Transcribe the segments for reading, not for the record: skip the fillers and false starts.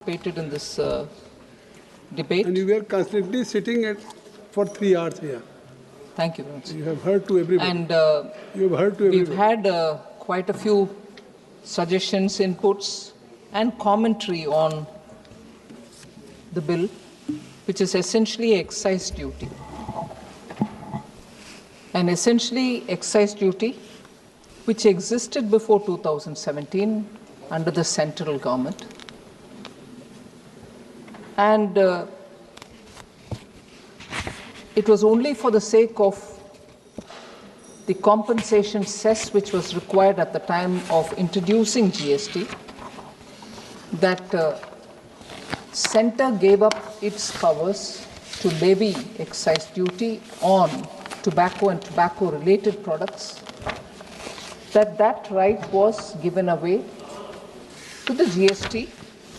participated in this debate. And you were constantly sitting for 3 hours here. Thank you very much. You have heard to everybody. And you have heard to everybody. we've had quite a few suggestions, inputs, and commentary on the bill, which is essentially excise duty. And essentially excise duty, which existed before 2017 under the central government. And it was only for the sake of the compensation cess which was required at the time of introducing GST that Centre gave up its powers to levy excise duty on tobacco and tobacco-related products, that right was given away to the GST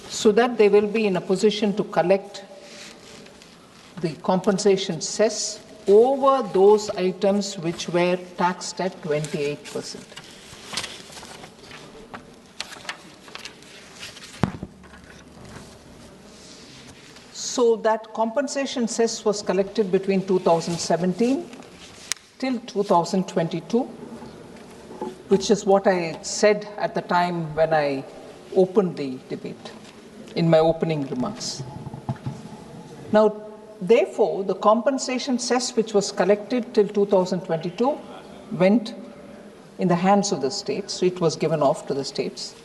so that they will be in a position to collect the compensation cess over those items which were taxed at 28%. So that compensation cess was collected between 2017 till 2022, which is what I said at the time when I opened the debate in my opening remarks. Now, therefore, the compensation cess which was collected till 2022 went in the hands of the states. It was given off to the states.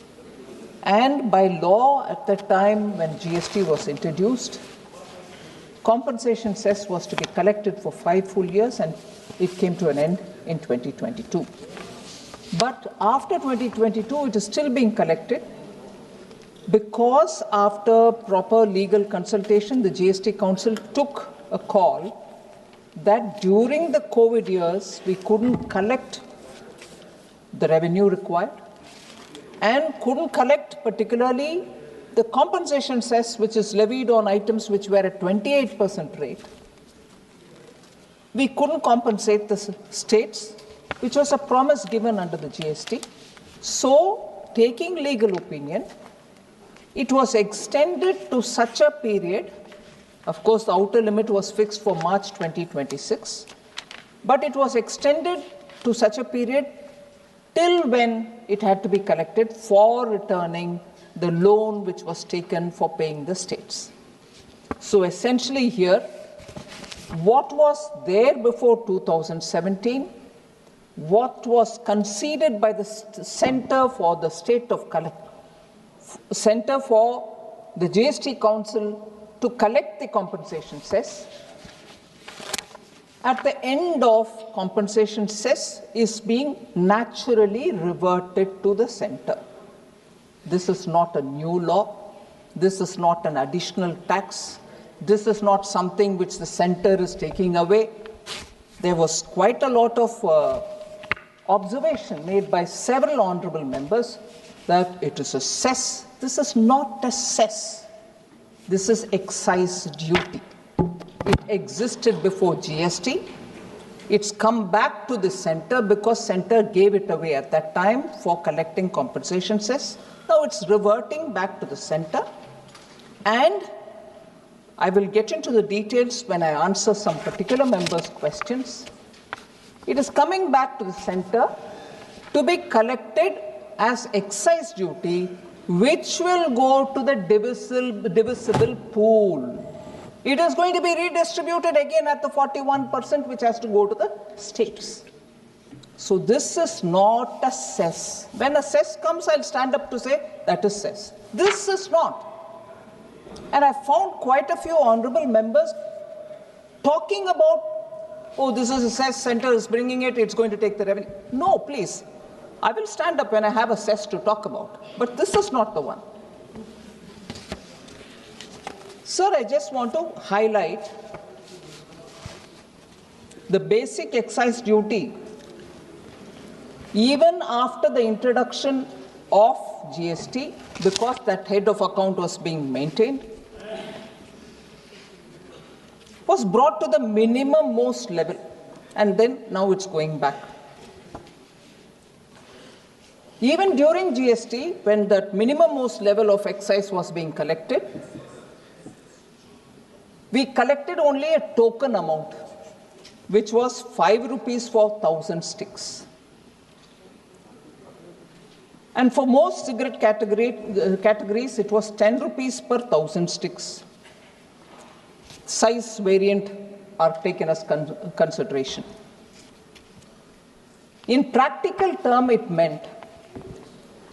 And by law, at that time when GST was introduced, compensation cess was to be collected for 5 full years, and it came to an end in 2022. But after 2022, it is still being collected because after proper legal consultation, the GST Council took a call that during the COVID years, we couldn't collect the revenue required and couldn't collect particularly the compensation cess which is levied on items which were at 28% rate. We couldn't compensate the states, which was a promise given under the GST. So, taking legal opinion, it was extended to such a period. Of course, the outer limit was fixed for March 2026, but it was extended to such a period till when it had to be collected for returning the loan which was taken for paying the states. So essentially here, what was there before 2017, what was conceded by the Centre for the State of Centre for the GST Council to collect the compensation cess, at the end of compensation cess is being naturally reverted to the Centre. This is not a new law. This is not an additional tax. This is not something which the Centre is taking away. There was quite a lot of observation made by several honourable members that it is a cess. This is not a cess. This is excise duty. It existed before GST. It's come back to the Centre because Centre gave it away at that time for collecting compensation cess. Now it's reverting back to the Centre, and I will get into the details when I answer some particular members' questions. It is coming back to the Centre to be collected as excise duty, which will go to the divisible pool. It is going to be redistributed again at the 41%, which has to go to the states. So this is not a cess. When a cess comes, I'll stand up to say that is cess. This is not. And I found quite a few honourable members talking about, oh, this is a cess, Centre is bringing it, it's going to take the revenue. No, please. I will stand up when I have a cess to talk about. But this is not the one. Sir, I just want to highlight the basic excise duty. Even after the introduction of GST, because that head of account was being maintained, was brought to the minimum most level, and then now it's going back. Even during GST, when that minimum most level of excise was being collected, we collected only a token amount, which was 5 rupees for 1,000 sticks. And for most cigarette categories, it was 10 rupees per 1,000 sticks. Size variant are taken as consideration. In practical term, it meant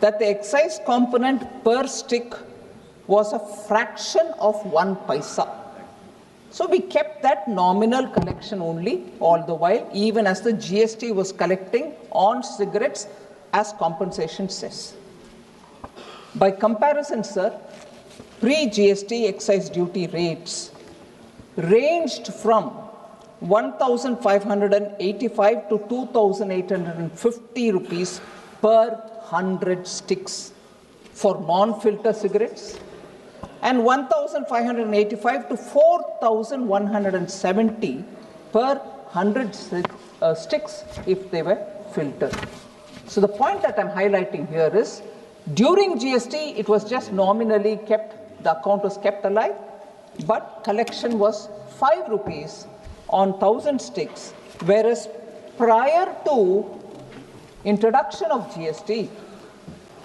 that the excise component per stick was a fraction of 1 paisa. So we kept that nominal collection only all the while, even as the GST was collecting on cigarettes as compensation cess. By comparison, sir, pre-GST excise duty rates ranged from 1,585 to 2,850 rupees per 100 sticks for non-filter cigarettes, and 1,585 to 4,170 per 100 sticks if they were filtered. So the point that I'm highlighting here is, during GST, it was just nominally kept, the account was kept alive, but collection was 5 rupees on 1,000 sticks, whereas prior to introduction of GST,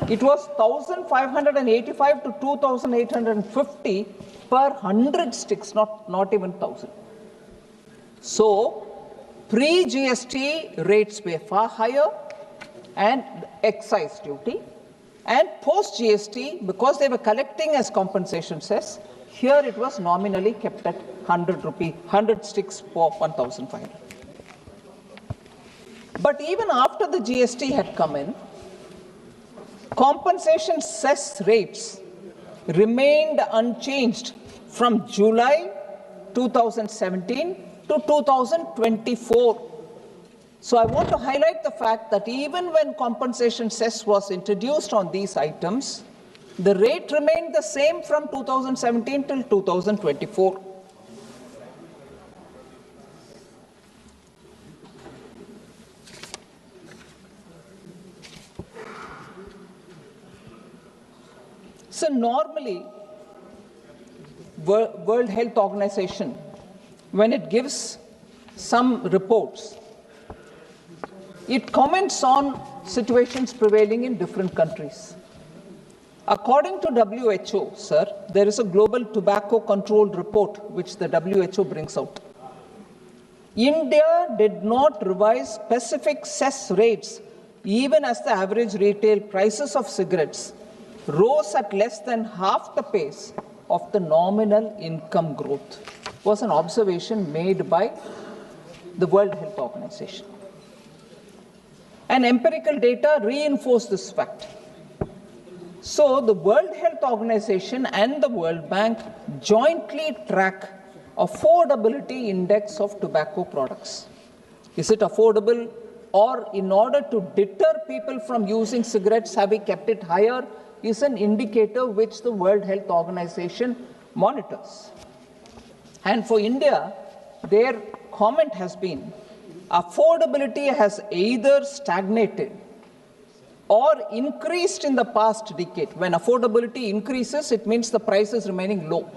it was 1,585 to 2,850 per 100 sticks, not even 1,000. So, pre-GST rates were far higher and excise duty, and post-GST, because they were collecting as compensation cess, here it was nominally kept at 100 sticks for 1,500. But even after the GST had come in, compensation cess rates remained unchanged from July 2017 to 2024. So I want to highlight the fact that even when compensation cess was introduced on these items, the rate remained the same from 2017 till 2024. So normally, World Health Organization, when it gives some reports, it comments on situations prevailing in different countries. According to WHO, sir, there is a global tobacco control report which the WHO brings out. India did not revise specific cess rates even as the average retail prices of cigarettes rose at less than half the pace of the nominal income growth. It was an observation made by the World Health Organization. And empirical data reinforce this fact. So the World Health Organization and the World Bank jointly track affordability index of tobacco products. Is it affordable, or in order to deter people from using cigarettes, have we kept it higher, is an indicator which the World Health Organization monitors. And for India, their comment has been, affordability has either stagnated or increased in the past decade. When affordability increases, it means the price is remaining low.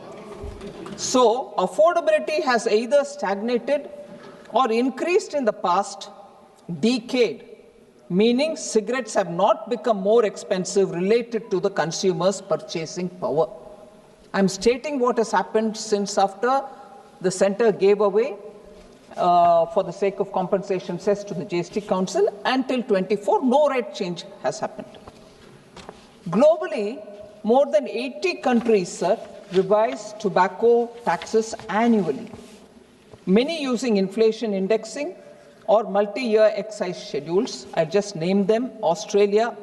So, affordability has either stagnated or increased in the past decade, meaning cigarettes have not become more expensive related to the consumer's purchasing power. I'm stating what has happened since after the center gave away for the sake of compensation cess to the GST Council until 24, no rate change has happened. Globally, more than 80 countries, sir, revise tobacco taxes annually, many using inflation indexing or multi-year excise schedules. I'll just name them: Australia,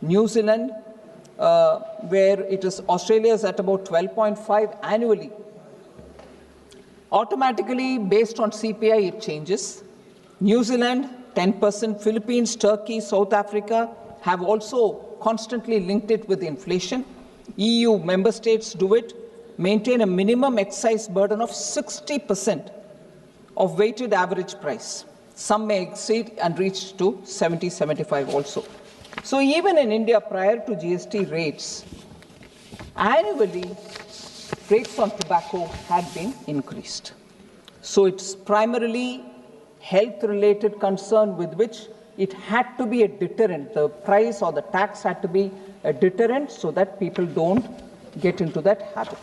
New Zealand, where Australia is at about 12.5 annually. Automatically, based on CPI, it changes. New Zealand, 10%, Philippines, Turkey, South Africa have also constantly linked it with inflation. EU member states do it, maintain a minimum excise burden of 60% of weighted average price. Some may exceed and reach to 70, 75 also. So even in India, prior to GST rates, annually, rates on tobacco had been increased. So it's primarily health-related concern with which it had to be a deterrent. The price or the tax had to be a deterrent so that people don't get into that habit.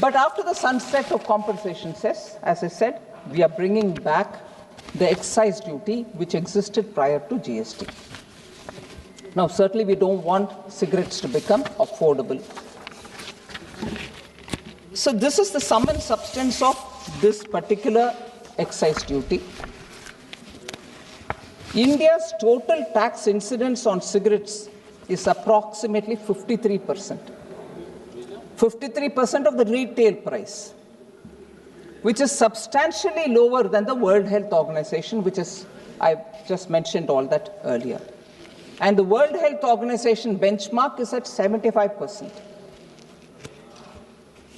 But after the sunset of compensation cess, as I said, we are bringing back the excise duty which existed prior to GST. Now, certainly we don't want cigarettes to become affordable. So this is the sum and substance of this particular excise duty. India's total tax incidence on cigarettes is approximately 53%. 53% of the retail price, which is substantially lower than the World Health Organization, which is, I've just mentioned all that earlier. And the World Health Organization benchmark is at 75%.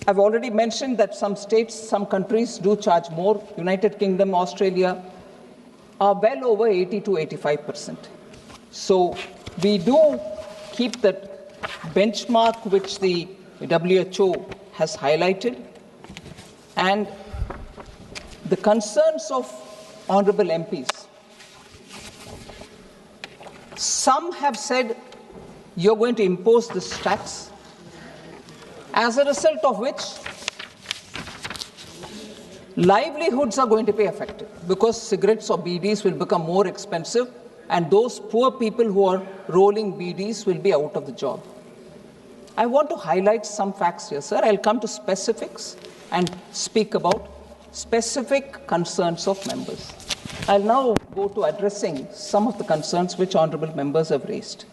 I've already mentioned that some states, some countries do charge more. United Kingdom, Australia are well over 80 to 85%. So we do keep that benchmark which the WHO has highlighted. And the concerns of honorable MPs, some have said you're going to impose this tax, as a result of which livelihoods are going to be affected because cigarettes or Bidis will become more expensive and those poor people who are rolling Bidis will be out of the job. I want to highlight some facts here, sir. I'll come to specifics and speak about specific concerns of members. I'll now go to addressing some of the concerns which honorable members have raised.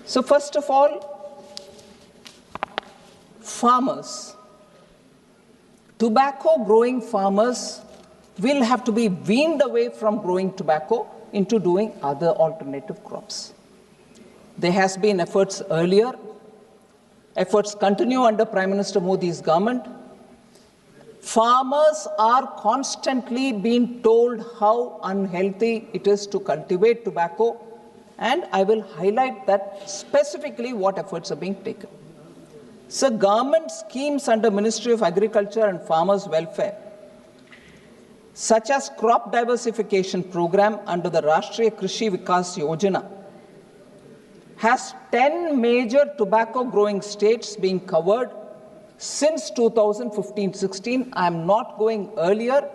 So first of all, farmers. Tobacco growing farmers will have to be weaned away from growing tobacco into doing other alternative crops. There has been efforts earlier. Efforts continue under Prime Minister Modi's government. Farmers are constantly being told how unhealthy it is to cultivate tobacco, and I will highlight that specifically what efforts are being taken. So government schemes under Ministry of Agriculture and Farmers Welfare, such as crop diversification program under the Rashtriya Krishi Vikas Yojana, has 10 major tobacco growing states being covered since 2015-16. I am not going earlier.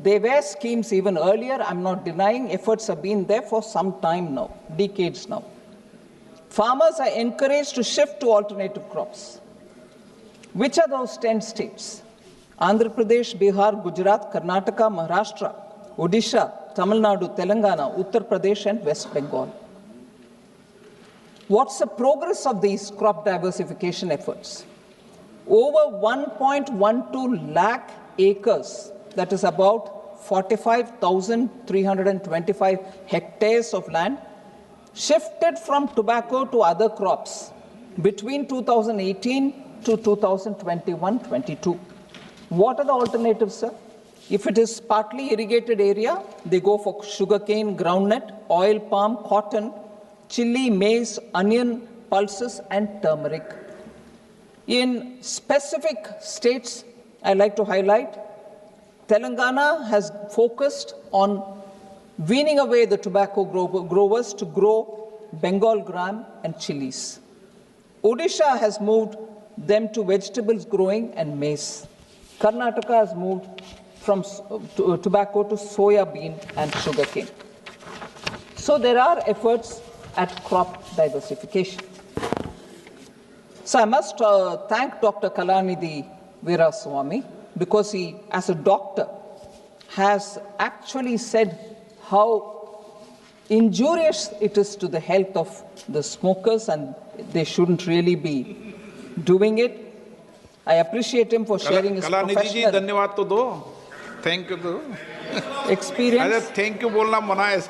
There were schemes even earlier. I'm not denying efforts have been there for some time now, decades now. Farmers are encouraged to shift to alternative crops. Which are those 10 states? Andhra Pradesh, Bihar, Gujarat, Karnataka, Maharashtra, Odisha, Tamil Nadu, Telangana, Uttar Pradesh and West Bengal. What's the progress of these crop diversification efforts? Over 1.12 lakh acres, that is about 45,325 hectares of land, shifted from tobacco to other crops between 2018 to 2021-22. What are the alternatives, sir? If it is partly irrigated area, they go for sugarcane, groundnut, oil palm, cotton, chili, maize, onion, pulses, and turmeric. In specific states, I like to highlight, Telangana has focused on weaning away the tobacco growers to grow Bengal gram and chilies. Odisha has moved them to vegetables growing and maize. Karnataka has moved from tobacco to soya bean and sugarcane. So there are efforts at crop diversification. So I must thank Dr. Kalanidhi Veeraswamy because he, as a doctor, has actually said how injurious it is to the health of the smokers and they shouldn't really be doing it. I appreciate him for sharing his professional धन्यवाद तो दो, thank you तो. experience. अरे thank you बोलना मना है.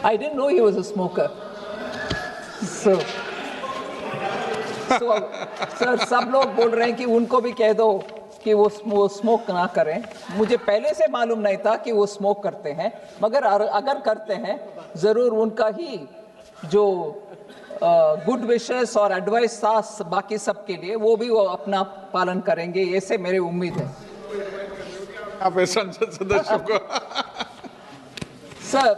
I didn't know he was a smoker. So sir, सब लोग बोल रहे हैं कि उनको भी कह दो कि वो स्मोक ना करें। मुझे पहले से मालूम नहीं था कि वो स्मोक करते हैं, मगर अगर करते हैं ज़रूर उनका ही जो गुड विशेस और एडवाइस था बाकी सब के लिए, वो अपना पालन करेंगे, ऐसे मेरी उम्मीद है। आप संसद सदस्यों को Sir,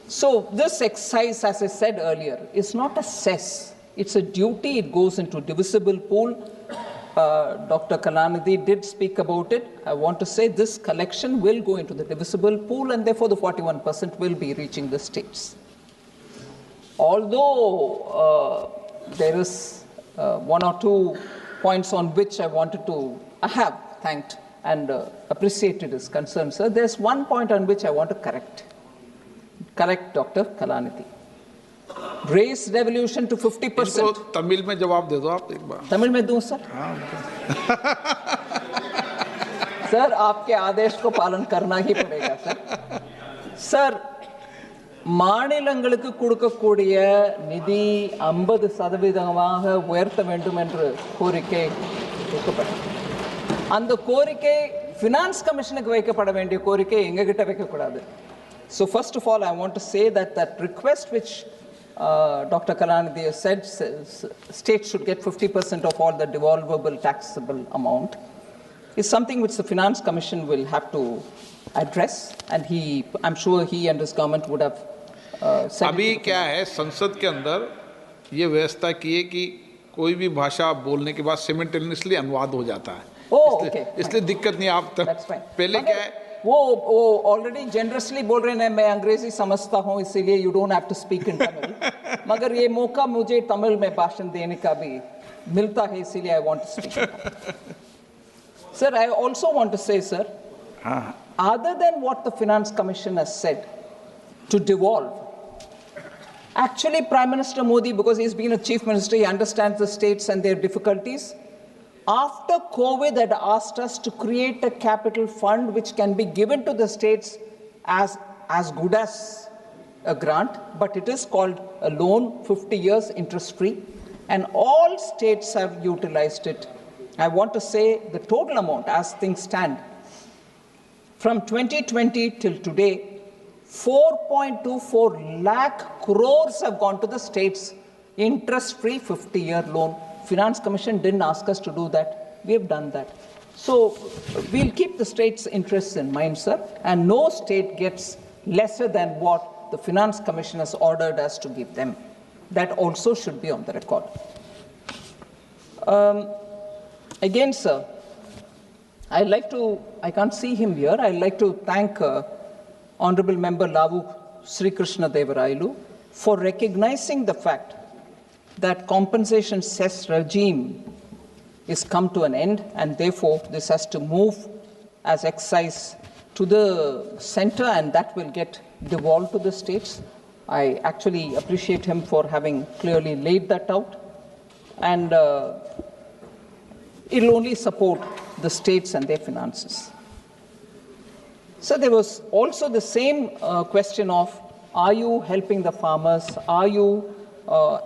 so this exercise, as I said earlier, is not a cess. It's a duty. It goes into divisible pool. Dr. Kalanidhi did speak about it. I want to say this collection will go into the divisible pool, and therefore the 41% will be reaching the states. Although there is one or two points on which I have thanked and appreciated his concern, sir. There's one point on which I want to correct Dr. Kalanidhi. Raise devolution to 50%. इसको तमिल में जवाब दे दो आप एक बार। तमिल में दूं sir? Sir आपके आदेश को पालन करना ही पड़ेगा सर। सर மாநிலங்களுக்கு கொடுக்கக்கூடிய நிதி 50% உயர்த்த வேண்டும் என்று கோரிக்கை வைக்கப்பட்டது. அந்த கோரிக்கை ஃபினான்ஸ் கமிஷனுக்கு வைக்கப்பட வேண்டிய கோரிக்கை எங்க கிட்ட வைக்க கூடாது. So first of all I want to say that request which Dr. Kalanidhi said states should get 50% of all the devolvable taxable amount is something which the finance commission will have to address, and I'm sure he and his government would have said. अभी क्या है, संसद के अंदर ये व्यवस्था की है कि कोई भी भाषा बोलने के बाद सिमिल्टेनियसली अनुवाद हो जाता है। इसलिए दिक्कत नहीं। आप पहले क्या है, वो ऑलरेडी जेनरसली बोल रहे हैं, मैं अंग्रेजी समझता हूँ इसीलिए you don't have to speak in Tamil, मगर ये मौका मुझे तमिल में भाषण देने का भी मिलता है, इसीलिए I want to speak. Sir I also want to say sir, other than what the finance commission has said to devolve, actually Prime Minister Modi, because he's been a chief minister, he understands the states and their difficulties. After COVID, had asked us to create a capital fund which can be given to the states as good as a grant, but it is called a loan, 50 years interest-free, and all states have utilized it. I want to say the total amount as things stand, from 2020 till today, 4.24 lakh crores have gone to the states, interest-free 50-year loan. Finance Commission didn't ask us to do that. We have done that. So we'll keep the state's interests in mind, sir, and no state gets lesser than what the Finance Commission has ordered us to give them. That also should be on the record. Again, sir, I can't see him here. I'd like to thank Honorable Member Lavu Sri Krishna Devarailu for recognizing the fact that compensation cess regime is come to an end, and therefore this has to move as excise to the center, and that will get devolved to the states. I actually appreciate him for having clearly laid that out, and it will only support the states and their finances. So there was also the same question of, are you helping the farmers? Are you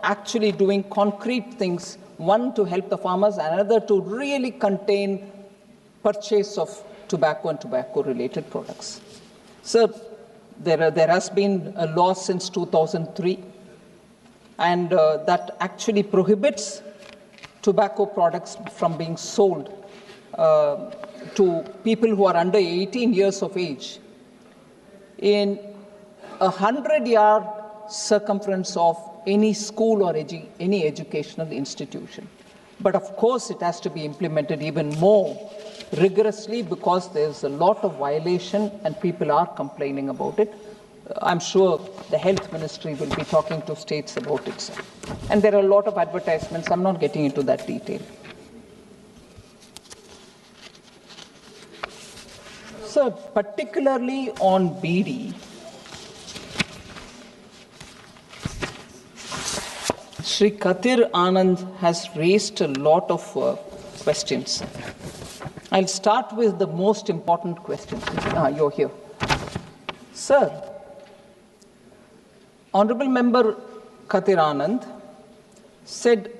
actually doing concrete things, one to help the farmers, another to really contain purchase of tobacco and tobacco-related products? So there has been a law since 2003, and that actually prohibits tobacco products from being sold to people who are under 18 years of age in 100-yard circumference of any school or any educational institution. But of course, it has to be implemented even more rigorously, because there's a lot of violation and people are complaining about it. I'm sure the health ministry will be talking to states about it, sir. And there are a lot of advertisements. I'm not getting into that detail. So particularly on Bidi, Sri Kathir Anand has raised a lot of questions. I'll start with the most important question. You're here. Sir, Honorable Member Kathir Anand said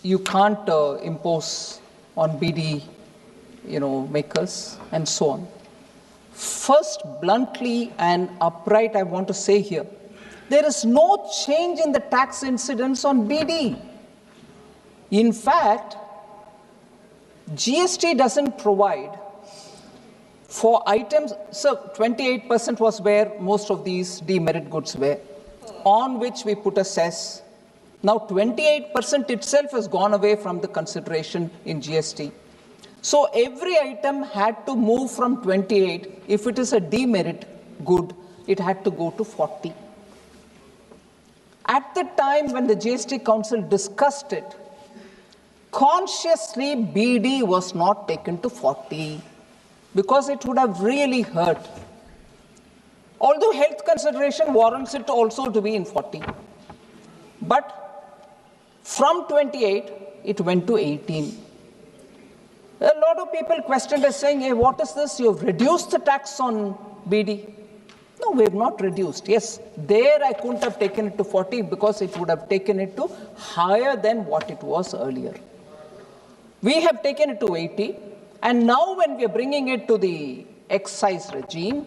you can't impose on Bidi, makers and so on. First, bluntly and upright, I want to say here, there is no change in the tax incidence on Bidi. In fact, GST doesn't provide for items, so 28% was where most of these demerit goods were, on which we put a cess. Now 28% itself has gone away from the consideration in GST. So every item had to move from 28. If it is a demerit good, it had to go to 40. At the time when the GST Council discussed it, consciously BD was not taken to 40 because it would have really hurt. Although health consideration warrants it also to be in 40. But from 28, it went to 18. A lot of people questioned us saying, hey, what is this? You've reduced the tax on BD. No, we have not reduced. Yes, there I couldn't have taken it to 40 because it would have taken it to higher than what it was earlier. We have taken it to 80. And now when we are bringing it to the excise regime,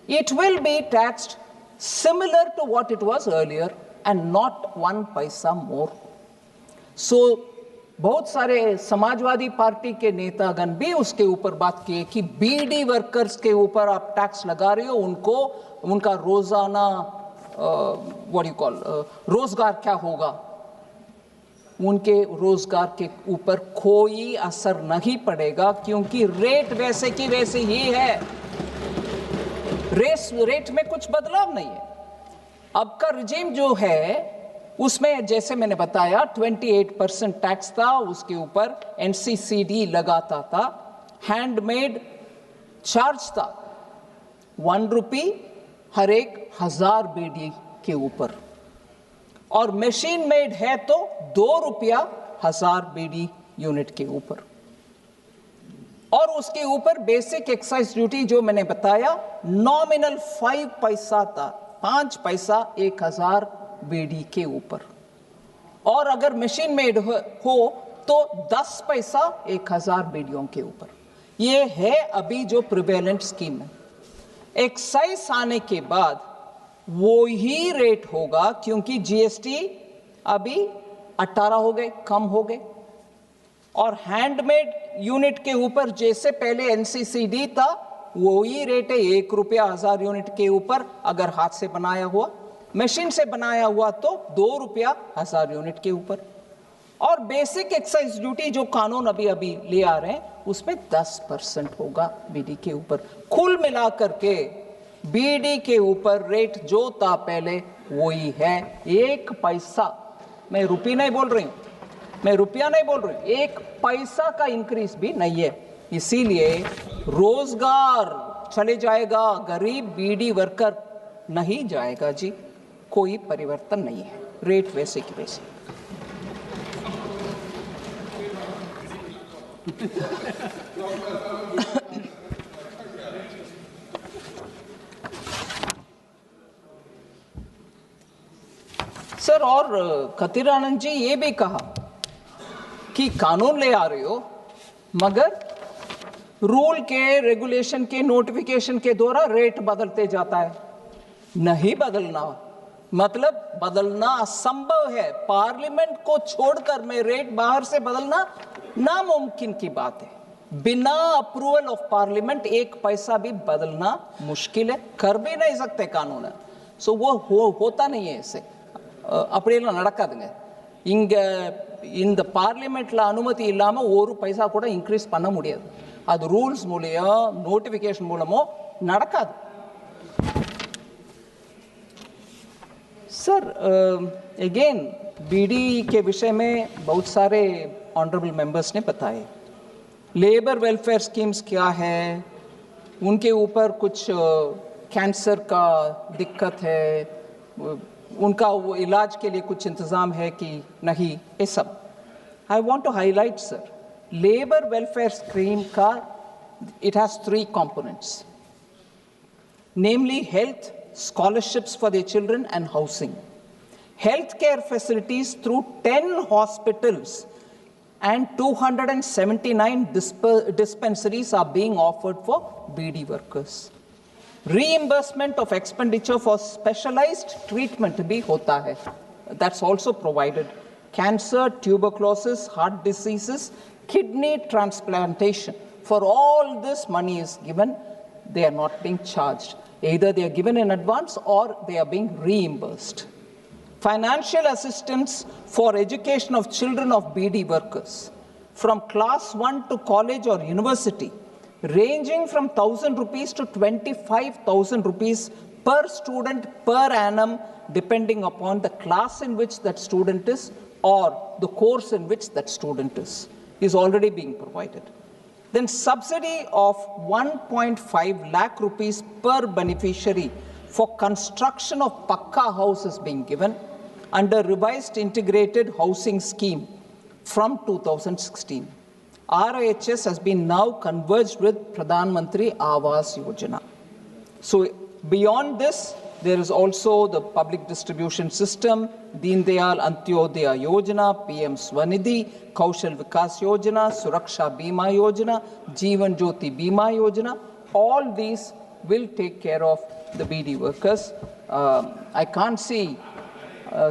it will be taxed similar to what it was earlier and not 1 paisa more. So, बहुत सारे Samajwadi party के नेतागण भी उसके ऊपर बात किए कि बीडी वर्कर्स के ऊपर आप टैक्स लगा रहे हो, उनको उनका रोजाना रोजगार क्या होगा, उनके रोजगार के ऊपर कोई असर नहीं पड़ेगा क्योंकि रेट वैसे की वैसे ही है, रेट में कुछ बदलाव नहीं है। अब का रिजीम जो है उसमें जैसे मैंने बताया 28% टैक्स था, उसके ऊपर एनसीसीडी लगाता था, हैंडमेड चार्ज था 1 रुपी हर एक 1000 बीडी के ऊपर, और मशीन मेड है तो 2 रुपया 1000 बीडी यूनिट के ऊपर, और उसके ऊपर बेसिक एक्साइज ड्यूटी जो मैंने बताया नॉमिनल 5 पैसा था, 5 पैसा 1000 बीडी के ऊपर, और अगर मशीन मेड हो तो 10 पैसा 1000 बीडियों के ऊपर। ये है अभी जो प्रिवेलेंट स्कीम है। एक्साइज आने के बाद वो ही रेट होगा क्योंकि जीएसटी अभी 18 हो गए, कम हो गए, और हैंडमेड यूनिट के ऊपर जैसे पहले एनसीसीडी था वो ही रेट है, 1 रुपया 1000 यूनिट के ऊपर अगर हाथ से बनाया हुआ, मशीन से बनाया हुआ तो 2 रुपया 1000 यूनिट के ऊपर, और बेसिक एक्साइज ड्यूटी जो कानून अभी ले आ रहे हैं उसमें 10% होगा बीडी के ऊपर। कुल मिलाकर के बीडी के ऊपर रेट जो था पहले वही है, 1 पैसा, मैं रुपया नहीं बोल रही हूं, 1 पैसा का इंक्रीज भी नहीं है। इसीलिए रोजगार चले जाएगा, गरीब बीडी वर्कर नहीं जाएगा जी, कोई परिवर्तन नहीं है, रेट वैसे की वैसे। सर, और खतीरानंद जी ये भी कहा कि कानून ले आ रहे हो मगर रूल के, रेगुलेशन के, नोटिफिकेशन के द्वारा रेट बदलते जाता है। नहीं बदलना, मतलब बदलना असंभव है, पार्लियामेंट को छोड़कर में रेट बाहर से बदलना नामुमकिन की बात है। बिना अप्रूवल ऑफ पार्लियामेंट 1 पैसा भी बदलना मुश्किल है, कर भी नहीं सकते कानून है। सो वो होता नहीं है, ऐसे அப்படியெல்லாம் நடக்காதுங்க। இங்க இந்த பார்லிமெண்ட்ல அனுமதி இல்லாம 1 பைசா கூட இன்க்ரீஸ் பண்ண முடியாது, அது ரூல்ஸ் மூலம், நோட்டிஃபிகேஷன் மூலமோ நடக்காது। सर, अगेन बीडी के विषय में बहुत सारे ऑनरेबल मेंबर्स ने बताए, लेबर वेलफेयर स्कीम्स क्या है, उनके ऊपर कुछ कैंसर का दिक्कत है, उनका वो इलाज के लिए कुछ इंतज़ाम है कि नहीं, ये सब। I want to highlight sir, labour welfare scheme का it has 3 components, namely health, scholarships for their children and housing. Healthcare facilities through 10 hospitals and 279 dispensaries are being offered for Bidi workers. Reimbursement of expenditure for specialized treatment bhi hota hai. That's also provided. Cancer, tuberculosis, heart diseases, kidney transplantation. For all this money is given, they are not being charged. Either they are given in advance or they are being reimbursed. Financial assistance for education of children of Bidi workers from class 1 to college or university, ranging from 1,000 rupees to 25,000 rupees per student per annum, depending upon the class in which that student is or the course in which that student is already being provided. Then subsidy of 1.5 lakh rupees per beneficiary for construction of Pakka house is being given under revised integrated housing scheme from 2016. RIHS has been now converged with Pradhan Mantri Awas Yojana. So beyond this, there is also the public distribution system, Deen Dayal Antyodaya Yojana, PM Swanidhi, Kaushal Vikas Yojana, Suraksha Bima Yojana, Jeevan Jyoti Bima Yojana. All these will take care of the Bidi workers. I can't see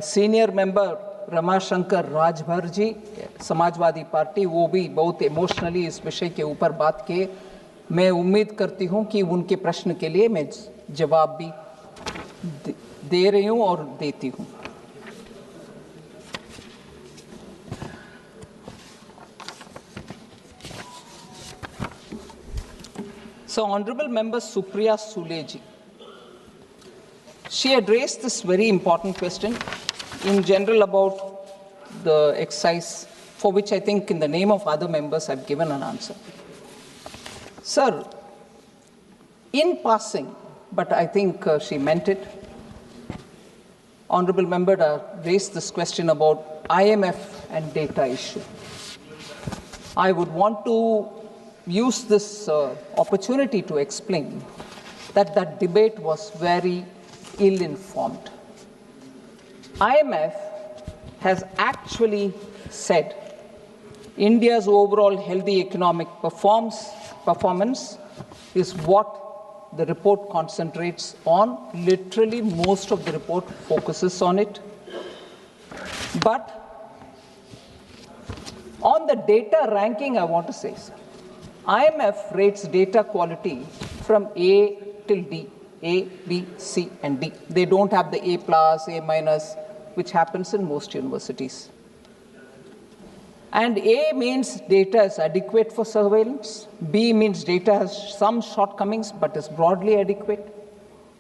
senior member Ramashankar Rajbhar ji Samajwadi party वो भी बहुत emotionally इस विषय के ऊपर बात किए. मैं उम्मीद करती हूं कि उनके प्रश्न के लिए मैं जवाब भी दे रही हूं और देती हूं. So Honorable Member Supriya Sule ji, she had raised this very important question in general about the excise, for which I think in the name of other members I've given an answer. Sir, in passing, but I think she meant it, Honorable Member raised this question about IMF and data issue. I would want to use this opportunity to explain that that debate was very ill-informed. IMF has actually said India's overall healthy economic performance is what the report concentrates on. Literally, most of the report focuses on it. But on the data ranking, I want to say, sir, IMF rates data quality from A till D. A, B, C, and D. They don't have the A plus, A minus, which happens in most universities. And A means data is adequate for surveillance. B means data has some shortcomings but is broadly adequate.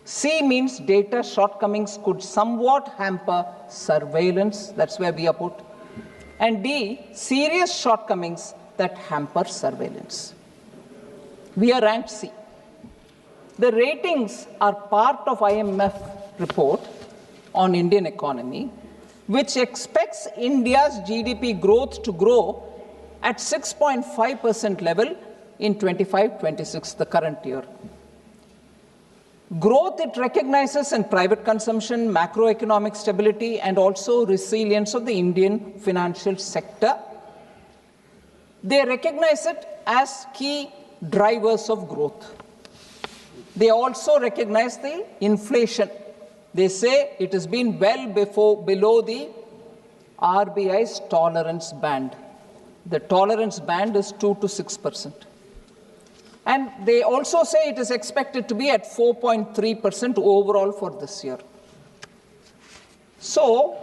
C means data shortcomings could somewhat hamper surveillance. That's where we are put. And D, serious shortcomings that hamper surveillance. We are ranked C. The ratings are part of IMF report on Indian economy, which expects India's GDP growth to grow at 6.5% level in 25-26, the current year. Growth it recognizes in private consumption, macroeconomic stability, and also resilience of the Indian financial sector. They recognize it as key drivers of growth. They also recognize the inflation. They say it has been well below the RBI's tolerance band. The tolerance band is 2 to 6%. And they also say it is expected to be at 4.3% overall for this year. So,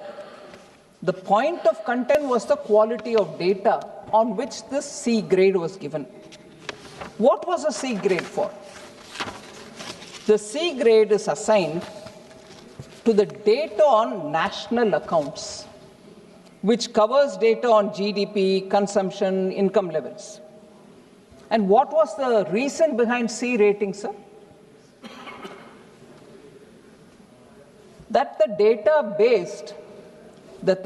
the point of content was the quality of data on which this C grade was given. What was a C grade for? The C grade is assigned to the data on national accounts, which covers data on GDP, consumption, income levels. And what was the reason behind C rating, sir? That the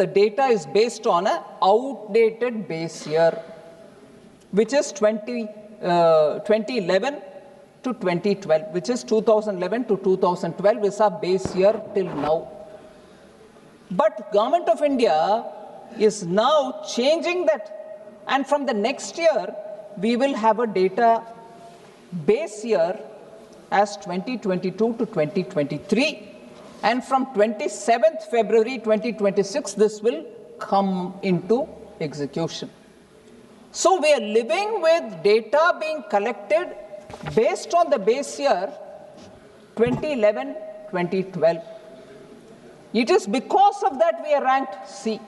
data is based on an outdated base year, which is 2011 to 2012, which is 2011 to 2012 is our base year till now. But Government of India is now changing that And from the next year, we will have a data base year as 2022 to 2023. And from 27th February 2026, this will come into execution. So we are living with data being collected based on the base year 2011-2012. It is because of that we are ranked C.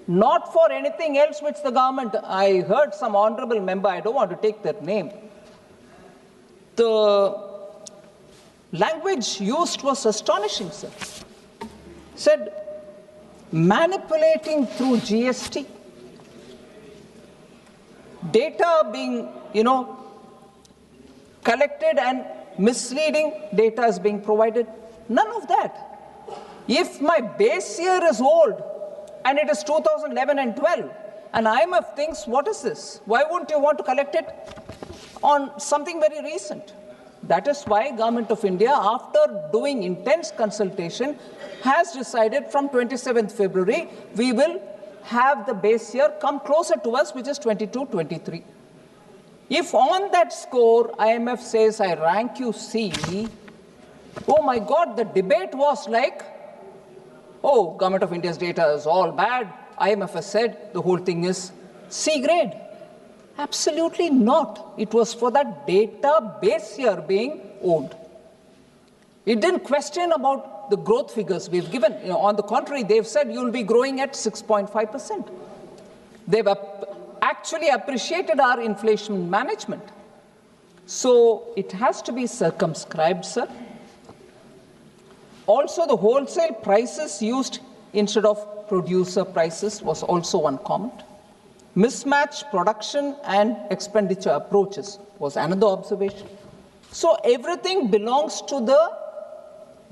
Not for anything else which the government, I heard some honorable member, I don't want to take their name. The language used was astonishing, sir. Said, manipulating through GST, data being, collected and misleading data is being provided. None of that. If my base year is old and it is 2011 and 12, and IMF thinks, what is this? Why wouldn't you want to collect it on something very recent? That is why Government of India, after doing intense consultation, has decided from 27th February, we will have the base year come closer to us, which is 22-23. If on that score, IMF says, I rank you C, oh my God, the debate was like, oh, Government of India's data is all bad. IMF has said the whole thing is C grade. Absolutely not. It was for that data base year being owned. It didn't question about the growth figures we've given. On the contrary, they've said you'll be growing at 6.5%. They've actually appreciated our inflation management. So it has to be circumscribed, sir. Also, the wholesale prices used instead of producer prices was also one comment. Mismatch production and expenditure approaches was another observation. So everything belongs to the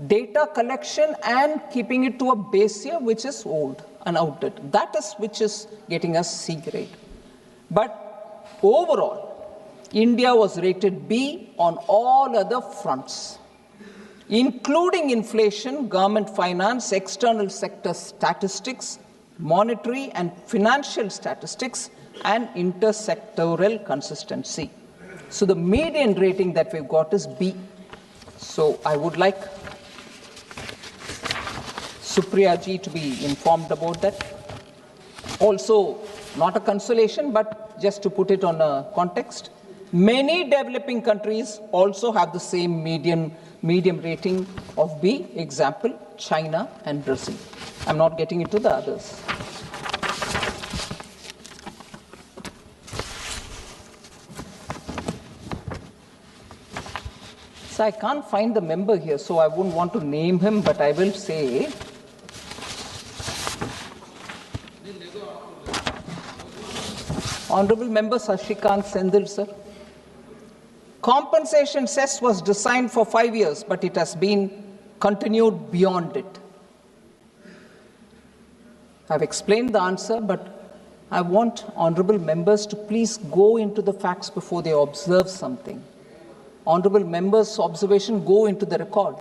data collection and keeping it to a base year which is old and outdated. That is which is getting us C grade. But overall, India was rated B on all other fronts, including inflation, government finance, external sector statistics, monetary and financial statistics, and intersectoral consistency. So the median rating that we've got is B. So I would like Supriya ji to be informed about that. Also, not a consolation, but just to put it on a context, many developing countries also have the same medium rating of B, example, China and Brazil. I'm not getting into the others. So I can't find the member here, so I wouldn't want to name him, but I will say, Honorable Member Sashikant Sendil, sir. Compensation cess was designed for 5 years, but it has been continued beyond it. I've explained the answer, but I want honorable members to please go into the facts before they observe something. Honorable members' observation go into the record.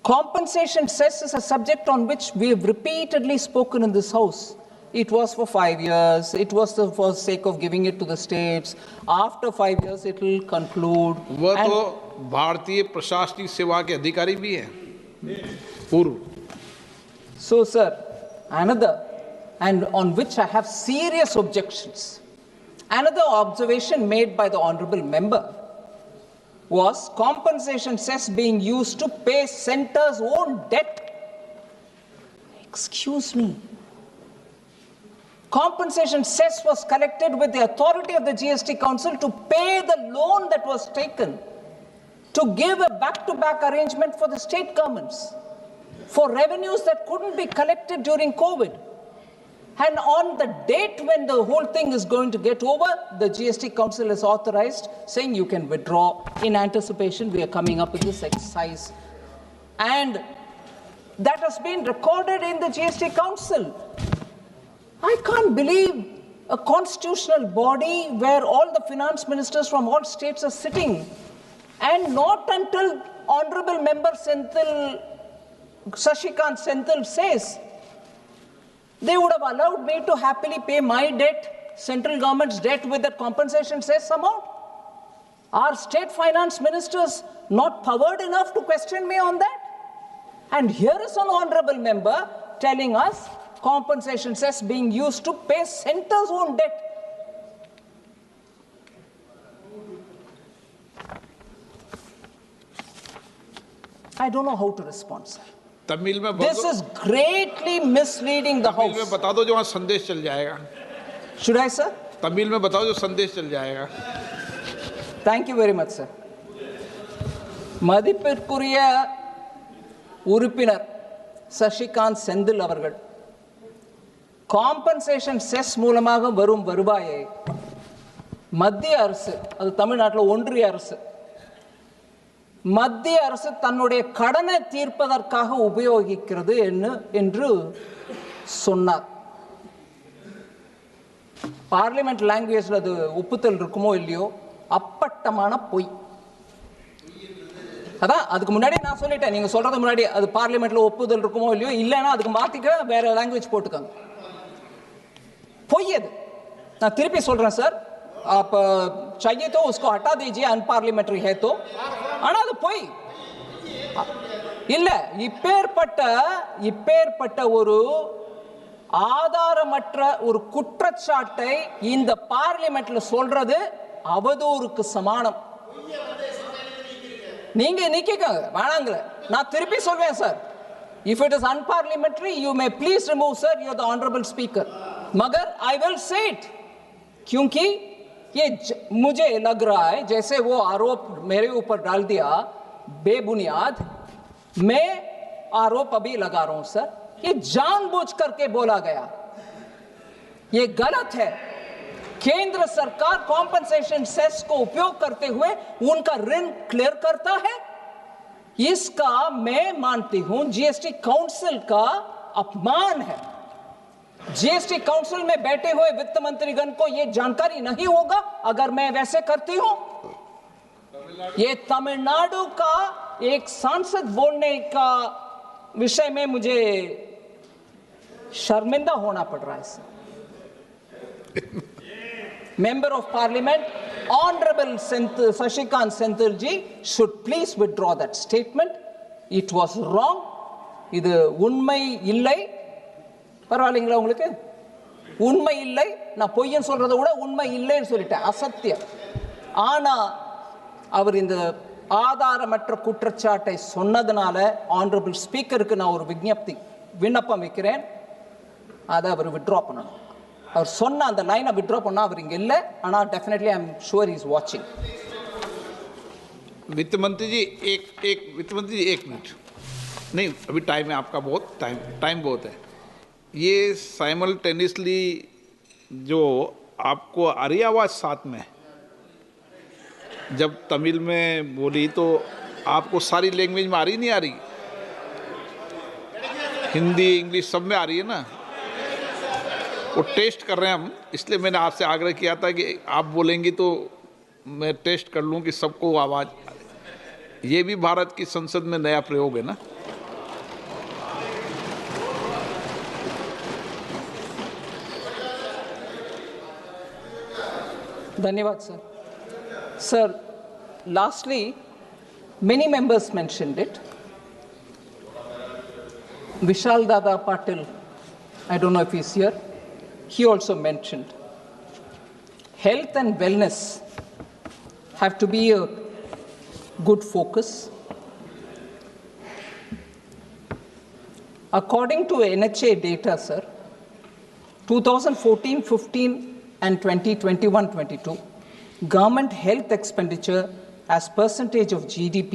Compensation cess is a subject on which we have repeatedly spoken in this House. It was for 5 years. It was for the sake of giving it to the states. After 5 years, it will conclude. वो तो भारतीय प्रशासनिक सेवा के अधिकारी भी हैं पूर्व. So, sir, another, and on which I have serious objections. Another observation made by the honorable member was compensation cess being used to pay centre's own debt. Excuse me. Compensation cess was collected with the authority of the GST Council to pay the loan that was taken, to give a back-to-back arrangement for the state governments, for revenues that couldn't be collected during COVID. And on the date when the whole thing is going to get over, the GST Council is authorized, saying you can withdraw. In anticipation, we are coming up with this excise. And that has been recorded in the GST Council. I can't believe a constitutional body where all the finance ministers from all states are sitting, and not until Honorable Member Sashikant Senthil says They would have allowed me to happily pay my debt, central government's debt, with the compensation cess amount. Are state finance ministers not powered enough to question me on that? And here is an honorable member telling us compensation cess being used to pay center's own debt. I don't know how to respond, sir. Tamil में This is greatly misleading the Tamil में House. बता दो जो वहाँ संदेश चल जाएगा. Should I, sir? Tamil में बताओ जो संदेश चल जाएगा. Thank you very much, sir. மதிப்பிற்குரிய உறுப்பினர் சசிகாந்த் செந்தில் அவர்கள் காம்பன்சேஷன் செஸ் மூலமாக வரும் வருவாயை மத்திய அரசு, அது தமிழ்நாட்டில் ஒன்றிய அரசு, மத்திய அரசு தன்னுடைய கடனை தீர்ப்பதற்காக உபயோகிக்கிறது என்று சொன்னார். பார்லிமெண்ட் லாங்குவேஜில் அது ஒப்புதல் இருக்குமோ இல்லையோ, அப்பட்டமான பொய். அதான் அதுக்கு முன்னாடி நான் சொல்லிட்டேன், நீங்க சொல்றது முன்னாடி அது பார்லிமெண்ட்ல ஒப்புதல் இருக்குமோ இல்லையோ, இல்லைன்னா அதுக்கு மாத்திக்க வேற லாங்குவேஜ் போட்டுக்காங்க. பொய் அது. நான் திருப்பி சொல்றேன் சார், आप चाहिए तो उसको हटा दीजिए, अनपार्लियामेंट्री है तो. ஆனா அது பொய் இல்ல. இப்பேற்பட்ட ஒரு ஆதாரமற்ற ஒரு குற்றச்சாட்டை இந்த பார்லிமெண்ட்ல சொல்றது அவதூறுக்கு சமானம். நீங்க நிக்கங்க வேணாங்கள, நான் திருப்பி சொல்வேன் sir. If it is unparliamentary, you may please remove, sir. You are the honorable speaker. मगर I will say it, क्योंकि ये मुझे लग रहा है जैसे वो आरोप मेरे ऊपर डाल दिया बेबुनियाद. मैं आरोप अभी लगा रहा हूं सर, ये जानबूझ करके बोला गया, ये गलत है. केंद्र सरकार कॉम्पनसेशन सेस को उपयोग करते हुए उनका ऋण क्लियर करता है. इसका मैं मानती हूं जीएसटी काउंसिल का अपमान है. जीएसटी काउंसिल में बैठे हुए वित्त मंत्रीगण को यह जानकारी नहीं होगा अगर मैं वैसे करती हूं. ये तमिलनाडु का एक सांसद बोलने का विषय में मुझे शर्मिंदा होना पड़ रहा है. Member of Parliament, Honorable Sashikant Senthil ji should please withdraw that statement. It was wrong. இது உண்மை இல்லை. பரவாயில்லைங்களா உங்களுக்கு? உண்மை இல்லை. நான் பொய்யன்னு சொல்றதை விட உண்மை இல்லைன்னு சொல்லிட்டேன், அசத்தியம். ஆனா அவர் இந்த ஆதாரமற்ற குற்றச்சாட்டை சொன்னதுனால ஆனரபிள் ஸ்பீக்கருக்கு நான் ஒரு விண்ணப்பம் வைக்கிறேன், அதை அவர் வித்ட்ரா பண்ணணும். அவர் சொன்ன அந்த லைனை வித்ட்ரா பண்ணா அவர் இங்க இல்ல, ஆனா definitely I am sure he is watching. वित्त मंत्री जी एक मिनट नहीं, अभी टाइम है आपका, बहुत टाइम बहुत है. ये साइमल्टेनियसली जो आपको आ रही आवाज़ साथ में, जब तमिल में बोली तो आपको सारी लैंग्वेज में आ रही नहीं आ रही? हिंदी इंग्लिश सब में आ रही है ना? वो टेस्ट कर रहे हैं हम, इसलिए मैंने आपसे आग्रह किया था कि आप बोलेंगी तो मैं टेस्ट कर लूँ कि सबको आवाज़. ये भी भारत की संसद में नया प्रयोग है ना. धन्यवाद sir. Sir, lastly, many members mentioned it. Vishal Dada Patil, I don't know if he's here, he also mentioned health and wellness have to be a good focus. According to NHA data, sir, 2014-15 and 2021-22, government health expenditure as percentage of GDP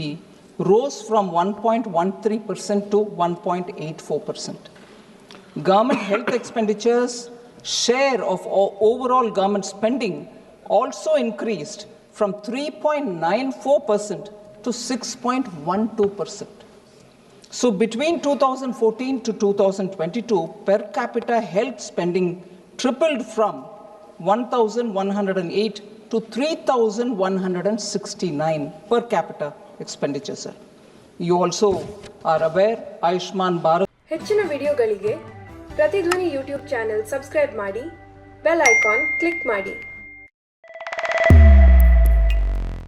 rose from 1.13% to 1.84%. Government health expenditures share of overall government spending also increased from 3.94% to 6.12%. So between 2014 to 2022, per capita health spending tripled from 1,108 to 3,169 per capita expenditure, sir. You also are aware, Ayushman Bharat. ಹೆಚ್ಚಿನ ವಿಡಿಯೋಗಳಿಗೆ ಪ್ರತಿಧ್ವನಿ YouTube channel subscribe ಮಾಡಿ, bell icon click ಮಾಡಿ.